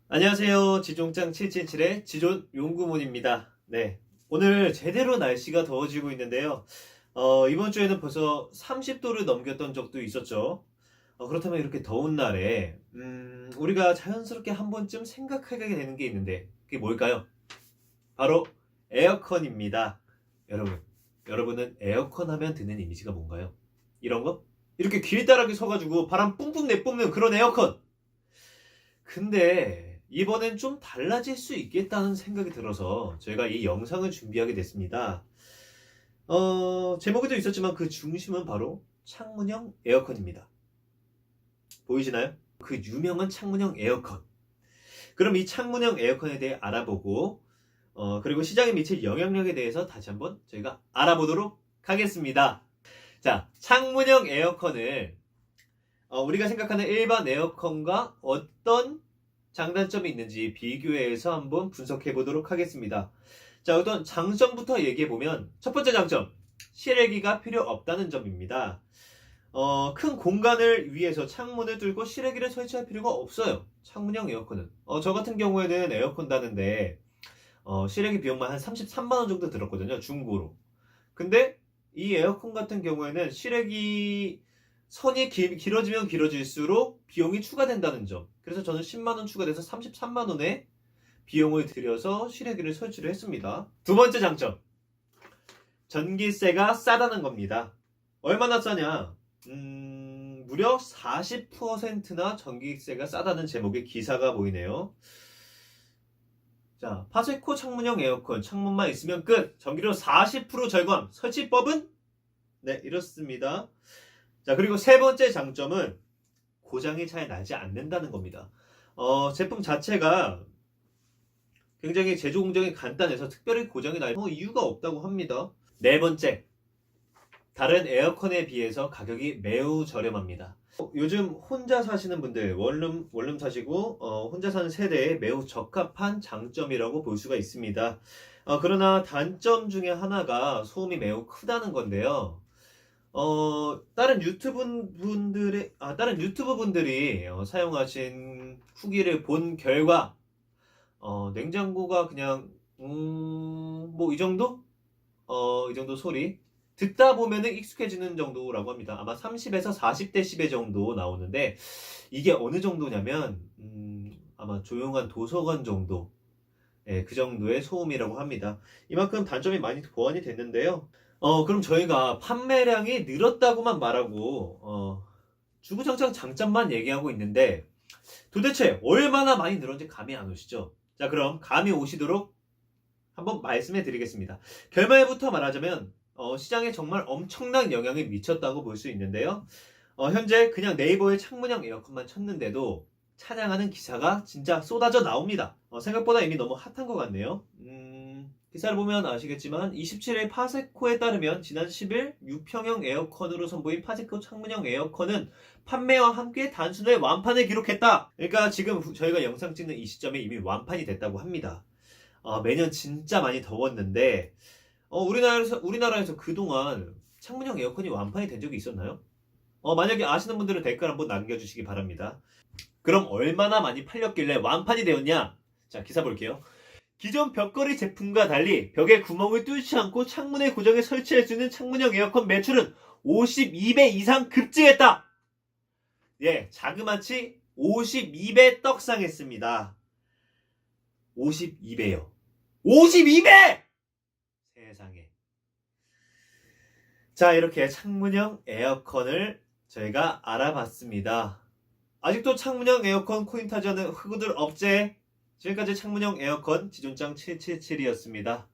안녕하세요. 지종짱 777의 지존 용구몬입니다. 네. 오늘 제대로 날씨가 더워지고 있는데요. 이번 주에는 벌써 30도를 넘겼던 적도 있었죠. 그렇다면 이렇게 더운 날에, 우리가 자연스럽게 한 번쯤 생각하게 되는 게 있는데, 그게 뭘까요? 바로 에어컨입니다. 여러분은 에어컨 하면 드는 이미지가 뭔가요? 이런 거? 이렇게 길다랗게 서가지고 바람 뿜뿜 내뿜는 그런 에어컨! 근데 이번엔 좀 달라질 수 있겠다는 생각이 들어서 저희가 이 영상을 준비하게 됐습니다. 제목에도 있었지만 그 중심은 바로 창문형 에어컨입니다. 보이시나요? 그 유명한 창문형 에어컨. 그럼 이 창문형 에어컨에 대해 알아보고 그리고 시장에 미칠 영향력에 대해서 다시 한번 저희가 알아보도록 하겠습니다. 자, 창문형 에어컨을 우리가 생각하는 일반 에어컨과 어떤 장단점이 있는지 비교해서 한번 분석해 보도록 하겠습니다. 자, 우선 장점부터 얘기해 보면 첫 번째 장점, 실외기가 필요 없다는 점입니다. 큰 공간을 위해서 창문을 뚫고 실외기를 설치할 필요가 없어요. 창문형 에어컨은. 저 같은 경우에는 에어컨 다는데 실외기 비용만 한 33만 원 정도 들었거든요. 중고로. 근데 이 에어컨 같은 경우에는 실외기 선이 길어지면 길어질수록 비용이 추가된다는 점. 그래서 저는 10만원 추가돼서 33만원의 비용을 들여서 실외기를 설치를 했습니다. 두 번째 장점. 전기세가 싸다는 겁니다. 얼마나 싸냐? 무려 40%나 전기세가 싸다는 제목의 기사가 보이네요. 자, 파세코 창문형 에어컨. 창문만 있으면 끝. 전기료 40% 절감. 설치법은? 네, 이렇습니다. 자, 그리고 세 번째 장점은 고장이 잘 나지 않는다는 겁니다. 제품 자체가 굉장히 제조 공정이 간단해서 특별히 고장이 날 이유가 없다고 합니다. 네 번째, 다른 에어컨에 비해서 가격이 매우 저렴합니다. 요즘 혼자 사시는 분들, 원룸 사시고 혼자 사는 세대에 매우 적합한 장점이라고 볼 수가 있습니다. 그러나 단점 중에 하나가 소음이 매우 크다는 건데요. 다른 유튜브 분들이 사용하신 후기를 본 결과, 냉장고가 그냥, 뭐, 이 정도? 이 정도 소리. 듣다 보면은 익숙해지는 정도라고 합니다. 아마 30에서 40dB 정도 나오는데, 이게 어느 정도냐면, 아마 조용한 도서관 정도. 예, 그 정도의 소음이라고 합니다. 이만큼 단점이 많이 보완이 됐는데요. 그럼 저희가 판매량이 늘었다고만 말하고, 주구장창 장점만 얘기하고 있는데, 도대체 얼마나 많이 늘었는지 감이 안 오시죠? 자, 그럼 감이 오시도록 한번 말씀해 드리겠습니다. 결말부터 말하자면, 시장에 정말 엄청난 영향을 미쳤다고 볼 수 있는데요. 현재 그냥 네이버에 창문형 에어컨만 쳤는데도 찬양하는 기사가 진짜 쏟아져 나옵니다. 생각보다 이미 너무 핫한 것 같네요. 기사를 보면 아시겠지만 27일 파세코에 따르면 지난 10일 6평형 에어컨으로 선보인 파세코 창문형 에어컨은 판매와 함께 단순의 완판을 기록했다. 그러니까 지금 저희가 영상 찍는 이 시점에 이미 완판이 됐다고 합니다. 매년 진짜 많이 더웠는데 우리나라에서 그동안 창문형 에어컨이 완판이 된 적이 있었나요? 만약에 아시는 분들은 댓글 한번 남겨주시기 바랍니다. 그럼 얼마나 많이 팔렸길래 완판이 되었냐? 자, 기사 볼게요. 기존 벽걸이 제품과 달리 벽에 구멍을 뚫지 않고 창문에 고정해 설치할 수 있는 창문형 에어컨 매출은 52배 이상 급증했다. 예, 자그마치 52배 떡상했습니다. 52배요. 52배! 세상에. 자, 이렇게 창문형 에어컨을 저희가 알아봤습니다. 아직도 창문형 에어컨 코인 타지 않은 흑우들 없제? 지금까지 창문형 에어컨 지존짱 777이었습니다.